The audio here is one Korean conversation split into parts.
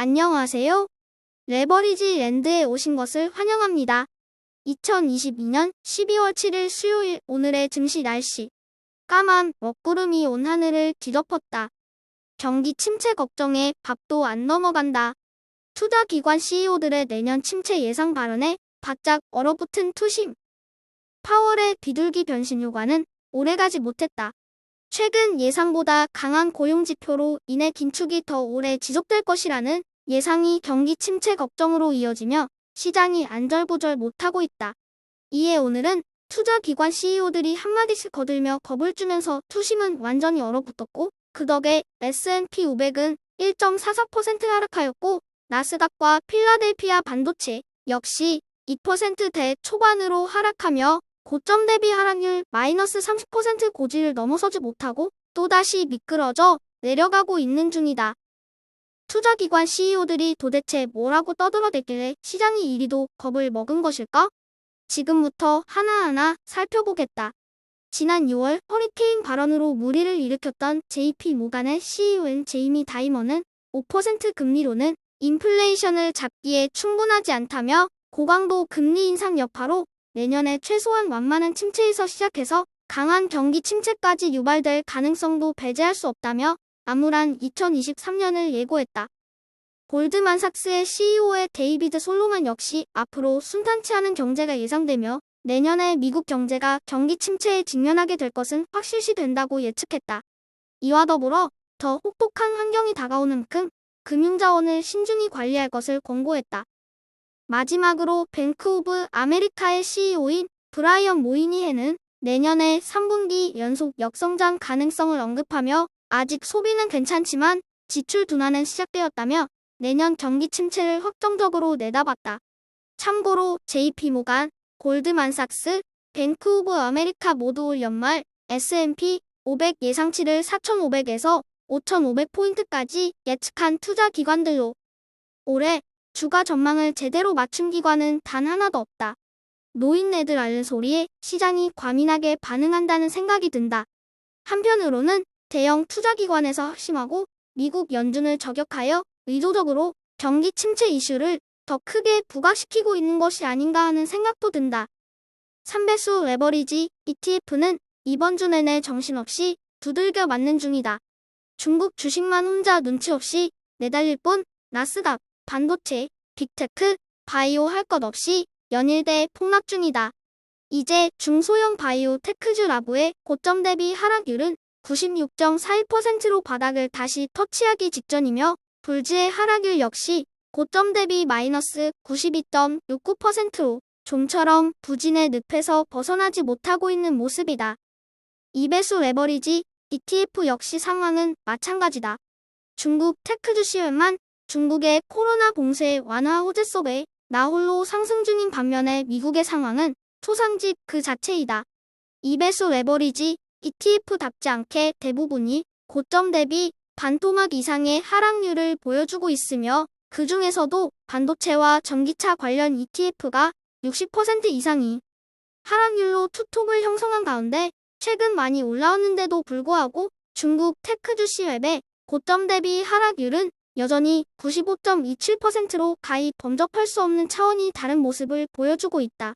안녕하세요. 레버리지 랜드에 오신 것을 환영합니다. 2022년 12월 7일 수요일 오늘의 증시 날씨. 까만 먹구름이 온 하늘을 뒤덮었다. 경기 침체 걱정에 밥도 안 넘어간다. 투자기관 CEO들의 내년 침체 예상 발언에 바짝 얼어붙은 투심. 파월의 비둘기 변신 효과는 오래가지 못했다. 최근 예상보다 강한 고용지표로 인해 긴축이 더 오래 지속될 것이라는 예상이 경기 침체 걱정으로 이어지며 시장이 안절부절 못하고 있다. 이에 오늘은 투자기관 CEO들이 한마디씩 거들며 겁을 주면서 투심은 완전히 얼어붙었고 그 덕에 S&P 500은 1.44% 하락하였고 나스닥과 필라델피아 반도체 역시 2%대 초반으로 하락하며 고점 대비 하락률 마이너스 30% 고지를 넘어서지 못하고 또다시 미끄러져 내려가고 있는 중이다. 투자기관 CEO들이 도대체 뭐라고 떠들어대길래 시장이 이리도 겁을 먹은 것일까? 지금부터 하나하나 살펴보겠다. 지난 6월 허리케인 발언으로 물의를 일으켰던 JP 모간의 CEO인 제이미 다이먼은 5% 금리로는 인플레이션을 잡기에 충분하지 않다며 고강도 금리 인상 여파로 내년에 최소한 완만한 침체에서 시작해서 강한 경기 침체까지 유발될 가능성도 배제할 수 없다며 암울한 2023년을 예고했다. 골드만삭스의 CEO의 데이비드 솔로만 역시 앞으로 순탄치 않은 경제가 예상되며 내년에 미국 경제가 경기 침체에 직면하게 될 것은 확실시 된다고 예측했다. 이와 더불어 더 혹독한 환경이 다가오는 만큼 금융자원을 신중히 관리할 것을 권고했다. 마지막으로 뱅크 오브 아메리카의 CEO인 브라이언 모이니해는 내년에 3분기 연속 역성장 가능성을 언급하며 아직 소비는 괜찮지만 지출 둔화는 시작되었다며 내년 경기 침체를 확정적으로 내다봤다. 참고로 JP모간, 골드만삭스, 뱅크 오브 아메리카 모두 올 연말 S&P 500 예상치를 4,500에서 5,500포인트까지 예측한 투자기관들로 올해 주가 전망을 제대로 맞춘 기관은 단 하나도 없다. 노인네들 앓는 소리에 시장이 과민하게 반응한다는 생각이 든다. 한편으로는 대형 투자기관에서 확심하고 미국 연준을 저격하여 의도적으로 경기 침체 이슈를 더 크게 부각시키고 있는 것이 아닌가 하는 생각도 든다. 3배수 레버리지 ETF는 이번 주 내내 정신없이 두들겨 맞는 중이다. 중국 주식만 혼자 눈치 없이 내달릴 뿐 나스닥, 반도체, 빅테크, 바이오 할 것 없이 연일대 폭락 중이다. 이제 중소형 바이오 테크주 라보의 고점 대비 하락률은 96.41%로 바닥을 다시 터치하기 직전이며 불지의 하락률 역시 고점 대비 마이너스 92.69%로 좀처럼 부진의 늪에서 벗어나지 못하고 있는 모습이다. 2배수 레버리지 ETF 역시 상황은 마찬가지다. 중국 테크주 시열만 중국의 코로나 봉쇄 완화 호재 속에 나홀로 상승 중인 반면에 미국의 상황은 초상집 그 자체이다. 2배수 레버리지 ETF답지 않게 대부분이 고점 대비 반토막 이상의 하락률을 보여주고 있으며 그 중에서도 반도체와 전기차 관련 ETF가 60% 이상이 하락률로 투톱을 형성한 가운데 최근 많이 올라왔는데도 불구하고 중국 테크주 시웹의 고점 대비 하락률은 여전히 95.27%로 가히 범접할 수 없는 차원이 다른 모습을 보여주고 있다.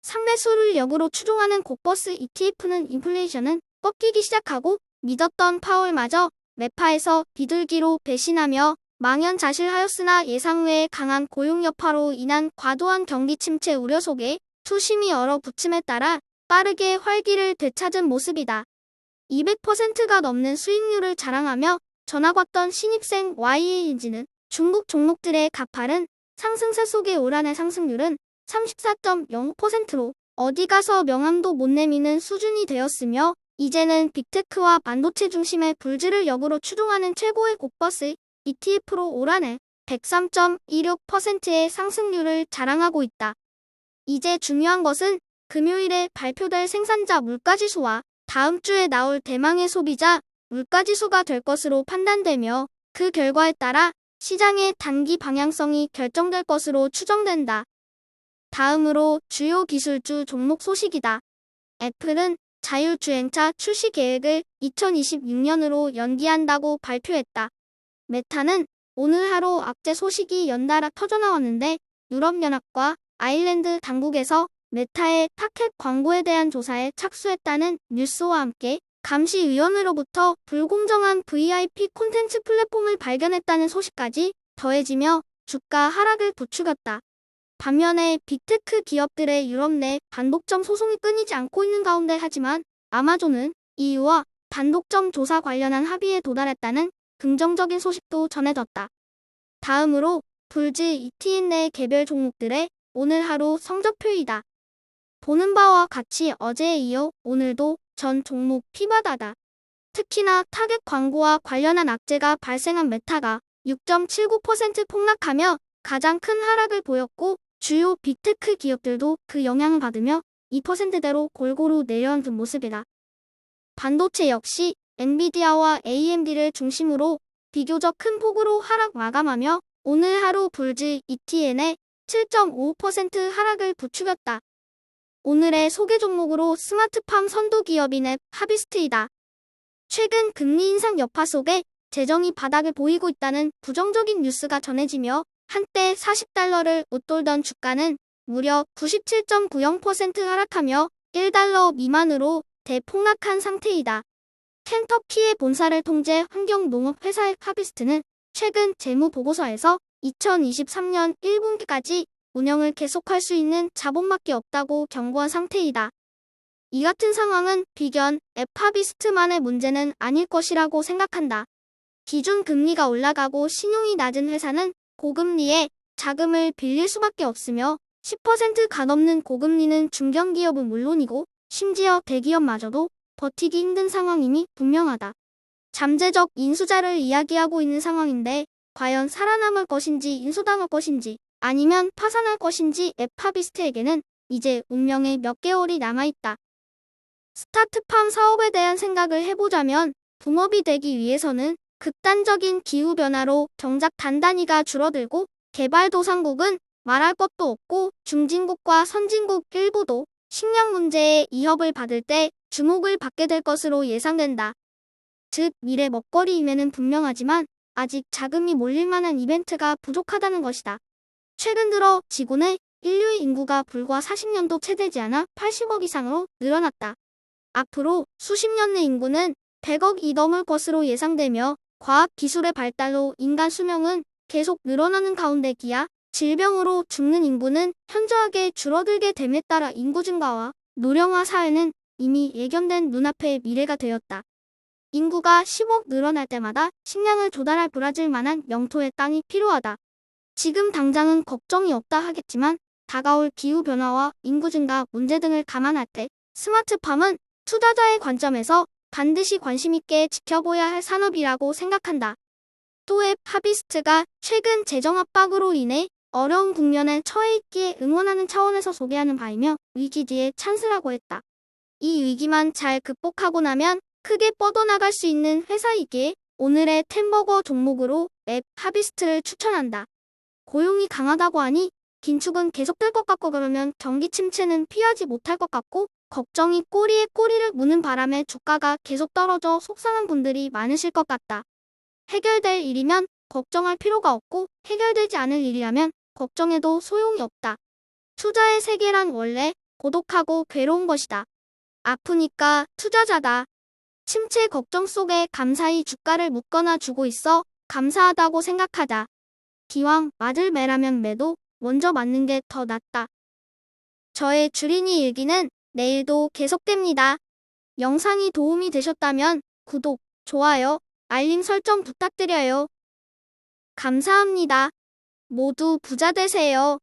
상매수를 역으로 추종하는 곡버스 ETF는 인플레이션은 꺾이기 시작하고 믿었던 파월마저 매파에서 비둘기로 배신하며 망연자실하였으나 예상 외의 강한 고용 여파로 인한 과도한 경기 침체 우려 속에 투심이 얼어붙임에 따라 빠르게 활기를 되찾은 모습이다. 200%가 넘는 수익률을 자랑하며 전학왔던 신입생 YA인지는 중국 종목들의 가파른 상승세 속의 올 한해 상승률은 34.05%로 어디 가서 명함도 못 내미는 수준이 되었으며 이제는 빅테크와 반도체 중심의 불지를 역으로 추종하는 최고의 곡버스 ETF로 올 한해 103.26%의 상승률을 자랑하고 있다. 이제 중요한 것은 금요일에 발표될 생산자 물가지수와 다음 주에 나올 대망의 소비자 물가지수가 될 것으로 판단되며 그 결과에 따라 시장의 단기 방향성이 결정될 것으로 추정된다. 다음으로 주요 기술주 종목 소식이다. 애플은 자율주행차 출시 계획을 2026년으로 연기한다고 발표했다. 메타는 오늘 하루 악재 소식이 연달아 터져나왔는데 유럽연합과 아일랜드 당국에서 메타의 타켓 광고에 대한 조사에 착수했다는 뉴스와 함께 감시위원회로부터 불공정한 VIP 콘텐츠 플랫폼을 발견했다는 소식까지 더해지며 주가 하락을 부추겼다. 반면에 빅테크 기업들의 유럽 내 반독점 소송이 끊이지 않고 있는 가운데 하지만 아마존은 EU와 반독점 조사 관련한 합의에 도달했다는 긍정적인 소식도 전해졌다. 다음으로 불즈 ETF 내 개별 종목들의 오늘 하루 성적표이다. 보는 바와 같이 어제에 이어 오늘도 전 종목 피바다다. 특히나 타겟 광고와 관련한 악재가 발생한 메타가 6.79% 폭락하며 가장 큰 하락을 보였고 주요 빅테크 기업들도 그 영향을 받으며 2%대로 골고루 내려앉은 모습이다. 반도체 역시 엔비디아와 AMD를 중심으로 비교적 큰 폭으로 하락 마감하며 오늘 하루 불즈 ETN의 7.55% 하락을 부추겼다. 오늘의 소개 종목으로 스마트팜 선도 기업인 앱 하비스트이다. 최근 금리 인상 여파 속에 재정이 바닥을 보이고 있다는 부정적인 뉴스가 전해지며 한때 $40를 웃돌던 주가는 무려 97.90% 하락하며 $1 미만으로 대폭락한 상태이다. 켄터키의 본사를 통제 환경농업회사의 하비스트는 최근 재무보고서에서 2023년 1분기까지 운영을 계속할 수 있는 자본밖에 없다고 경고한 상태이다. 이 같은 상황은 비견 앱 하비스트만의 문제는 아닐 것이라고 생각한다. 기준금리가 올라가고 신용이 낮은 회사는 고금리에 자금을 빌릴 수밖에 없으며 10%가 넘는 고금리는 중견기업은 물론이고 심지어 대기업마저도 버티기 힘든 상황임이 분명하다. 잠재적 인수자를 이야기하고 있는 상황인데 과연 살아남을 것인지 인수당할 것인지 아니면 파산할 것인지 앱 하비스트에게는 이제 운명의 몇 개월이 남아있다. 스타트팜 사업에 대한 생각을 해보자면 붕업이 되기 위해서는 극단적인 기후변화로 경작 단단히가 줄어들고 개발도상국은 말할 것도 없고 중진국과 선진국 일부도 식량 문제에 위협을 받을 때 주목을 받게 될 것으로 예상된다. 즉 미래 먹거리임에는 분명하지만 아직 자금이 몰릴 만한 이벤트가 부족하다는 것이다. 최근 들어 지구 내 인류의 인구가 불과 40년도 채 되지 않아 80억 이상으로 늘어났다. 앞으로 수십 년 내 인구는 100억이 넘을 것으로 예상되며 과학기술의 발달로 인간 수명은 계속 늘어나는 가운데 기아, 질병으로 죽는 인구는 현저하게 줄어들게 됨에 따라 인구 증가와 노령화 사회는 이미 예견된 눈앞의 미래가 되었다. 인구가 10억 늘어날 때마다 식량을 조달할 브라질 만한 영토의 땅이 필요하다. 지금 당장은 걱정이 없다 하겠지만 다가올 기후변화와 인구 증가 문제 등을 감안할 때 스마트팜은 투자자의 관점에서 반드시 관심 있게 지켜봐야 할 산업이라고 생각한다. 또 앱 하비스트가 최근 재정 압박으로 인해 어려운 국면에 처해 있기에 응원하는 차원에서 소개하는 바이며 위기지의 찬스라고 했다. 이 위기만 잘 극복하고 나면 크게 뻗어나갈 수 있는 회사이기에 오늘의 템버거 종목으로 앱 하비스트를 추천한다. 고용이 강하다고 하니 긴축은 계속될 것 같고 그러면 경기 침체는 피하지 못할 것 같고 걱정이 꼬리에 꼬리를 무는 바람에 주가가 계속 떨어져 속상한 분들이 많으실 것 같다. 해결될 일이면 걱정할 필요가 없고 해결되지 않을 일이라면 걱정해도 소용이 없다. 투자의 세계란 원래 고독하고 괴로운 것이다. 아프니까 투자자다. 침체 걱정 속에 감사히 주가를 묶어놔 주고 있어 감사하다고 생각하자. 기왕 맞을 매라면 매도 먼저 맞는 게 더 낫다. 저의 주린이 일기는 내일도 계속됩니다. 영상이 도움이 되셨다면 구독, 좋아요, 알림 설정 부탁드려요. 감사합니다. 모두 부자 되세요.